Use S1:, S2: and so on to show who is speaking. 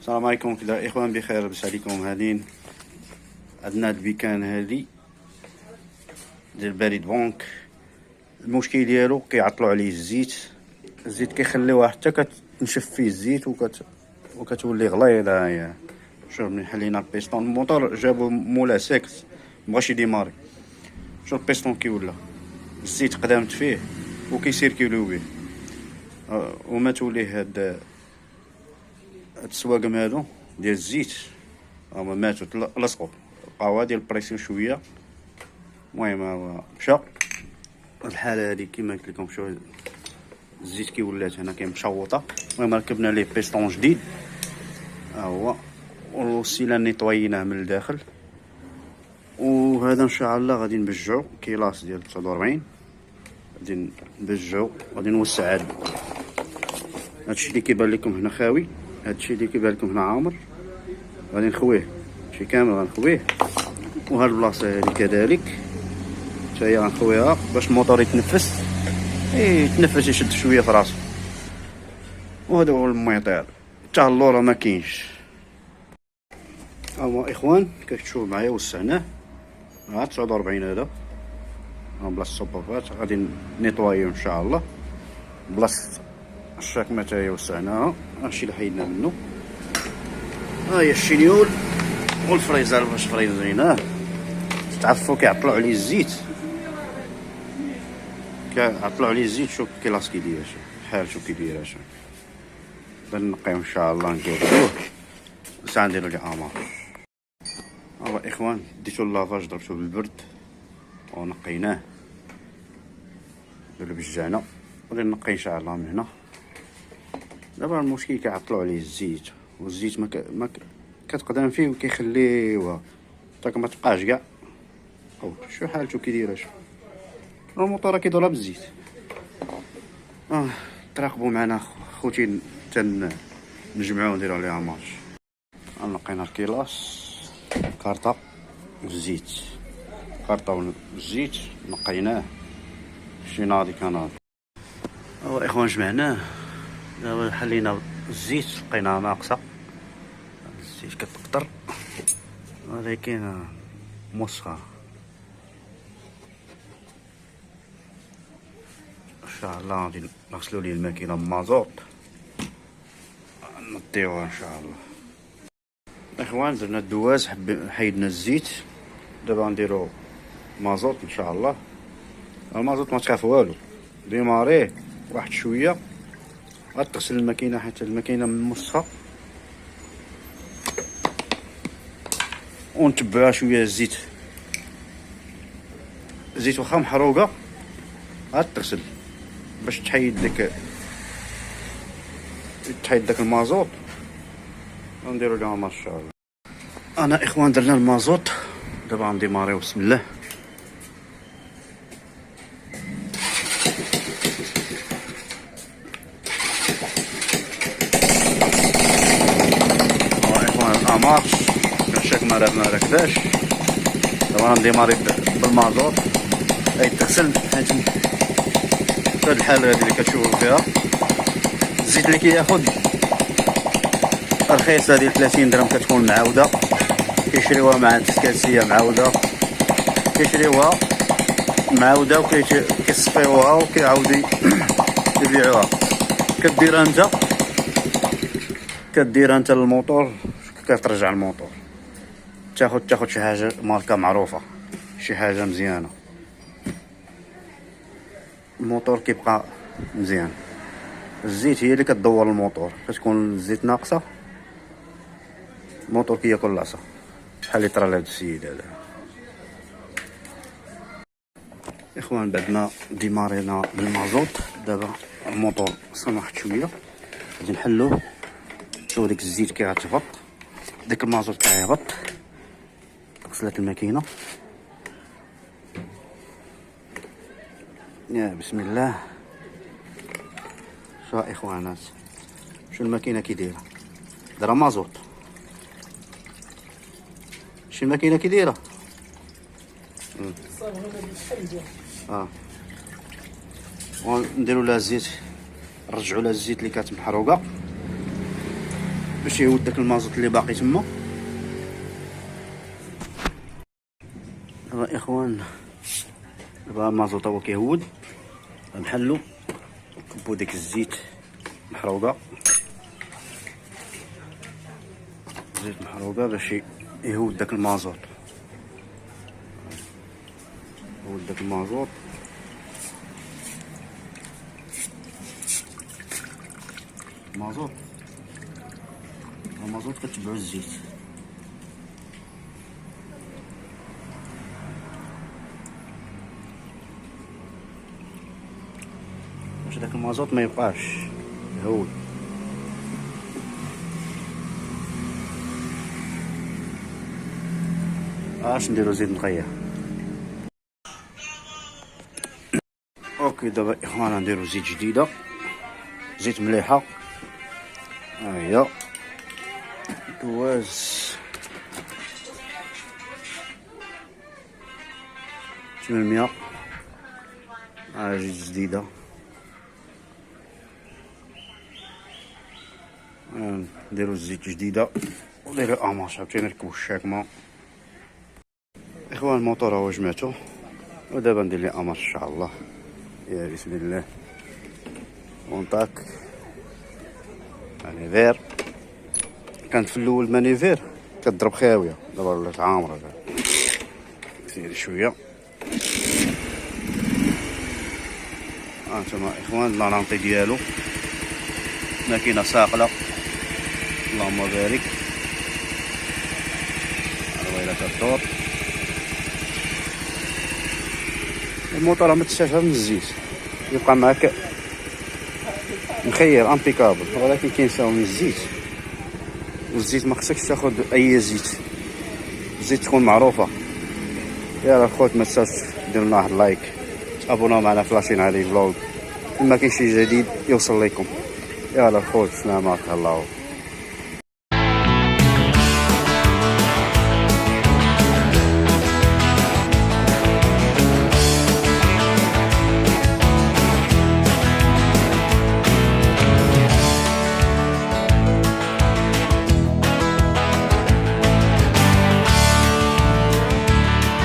S1: السلام عليكم كده اخوان، بخير لاباس عليكم؟ هادين عندنا هاد البيكان هادي ديال بريد بونك. المشكل ديالو كيعطلوا عليه الزيت كيخليوها حتى كتنشف فيه الزيت وكتولي غليظه. هي شوف ملي حلينا البيستون الموتور جابو مولا ساكت مبغاش يديماري. شوف البيستون كي ولا الزيت قدامت فيه وكيسيركيلو به وما تولي هاد السواقم هادو ديال الزيت هما ماتوا لصقوا بقاو هادي البريسيون شويه. المهم هو مشى الحاله هادي كيما قلت لكم. شوف الزيت كي ولات هنا مشوطه. المهم ركبنا ليه بيستون جديد ها هو، والسيله نيطويناه من الداخل. وهذا ان شاء الله غادي نبجعو كيلاس ديال 49 غادي نبجعو غادي نوسع هاد هادشي اللي كيبان لكم هنا خاوي، هادشي اللي كيبان لكم هنا عامر غادي نخويه شي كامل غنخويه. وهاد البلاصه هادي كذلك حتى هي غنخويها باش الموتور يتنفس يشد شويه في راسو. وهذا هو الميطير حتى اللورا ما كاينش. هما اخوان كتشوفوا معايا وسعناه ها 49 هذا بلاصه الصبابات غادي نيطوايو ان شاء الله. بلاصه الشاكمه حتى هي وسعناها، هادشي اللي حيدنا منه. ها هي الشنيول والفريزر باش فريزيناه. تعرفوا كيعطلوا عليه الزيت شوف كيلاص كيدير بحال شوف كيدير. نقيو ان شاء الله نديروه ساعه نديرو لي امار. هو اخوان ديتو اللافاج ضربتو بالبرد ونقيناه درنا بجعنا غادي نقي ان شاء الله من هنا. دابا المشكل كيعطلوا عليه الزيت والزيت ما كتقدم فيه وكيخليوها حتى ما تبقاش كاع. شو حالته كيدير الموطور كيدور بالزيت. تراقبوا معنا خوتي حتى نجمعو نديرو عليها ماتش. نقينا الكيلاس كارطه والزيت نقيناه شي ناضي كناضي. اخوان جمعناه دابا حلينا الزيت لقيناها ناقصه. الزيت كتقطر ولكن موسخه. ان شاء الله غادي نغسلو ليه الماكينه بمازوط نطيوها ان شاء الله. اخوان درنا الدواز حيدنا الزيت دابا نديرو مازوط ان شاء الله. المازوط ما تخاف والو، ديماريه واحد شويه غتغسل الماكينه حتى الماكينه موسخه ونتبعها شويه الزيت واخا محروقه غتغسل باش تحيد داك المازوط ونديرو ليها ما شاء الله. انا اخوان درنا المازوط دابا غنديماريو بسم الله. اخوان الامار شاك ما ركباش. دابا غنديماري بالمازوط تغسل حيت هاد الحاله هادي اللي كتشوفوا فيها الزيت اللي كياخد رخيصه ديال 30 درهم كتكون معاوده. كيشريوها مع التسكاسيه معاوده، كيشريوها معاوده وكيصفيوها وكيعاودوا يبيعوها. كديرها انت للموتور كترجع الموتور تاخد شي حاجه ماركه معروفه شي حاجه مزيانه. الموتور كيبقى مزيان. الزيت هي اللي كتدور الموتور. كتكون الزيت ناقصه الموتور كياكل العصا بحال اللي طرا لهاد السيد هذا. اخوان بعد ما ديمارينا بالمازوط دابا الموتور سمحت شويه غادي نحلوه. شوف ديك الزيت كيغتهبط ديك المازوط كيهبط. غسلت الماكينه يا بسم الله. شو اخوانات شو الماكينه كيدايره دايره مازوط. شي الماكينه كيدايره ونديروا لها الزيت نرجعوا لها الزيت اللي كانت محروقه باش يهود داك المازوت اللي باقي تما. دابا اخوان دابا المازوت هو كيهود، غنحلو نكبو ديك الزيت محروقه، زيت محروقه باش يهود داك المازوت، يهود داك المازوت. المازوت كتبعو الزيت. باش داك المازوت ما يبقاش يهود. اش نديرو زيت نقيه. اوكي دابا اخوانا نديرو زيت جديده، زيت مليحه. ها هي دواز 800. ها زيت جديده. نديرو الزيت جديده وديرو اماش عاوتاني نركبو الشاكمه. اخوان الموتور هو جمعتو ودابا ندير لي امر ان شاء الله. يا بسم الله. ونطاك مانيفير. كانت في الاول مانيفير كتضرب خاويه، دابا ولات عامره. سير شويه. هانتوما اخوان لارانطي ديالو ماكينه صاقله اللهم بارك. الويله كدور. الموطور ما تستافها من الزيت، يبقى معاك مخير امبيكابل، ولكن كينساو من الزيت. والزيت ما خصكش تاخذ اي زيت، الزيت تكون معروفه. يا الخوت ما تنساوش ديروا لنا واحد لايك، تابوناو معنا في لاشين علي فلوغ، كل ما كاين شي جديد يوصل لكم. يا الخوت سلامات الله.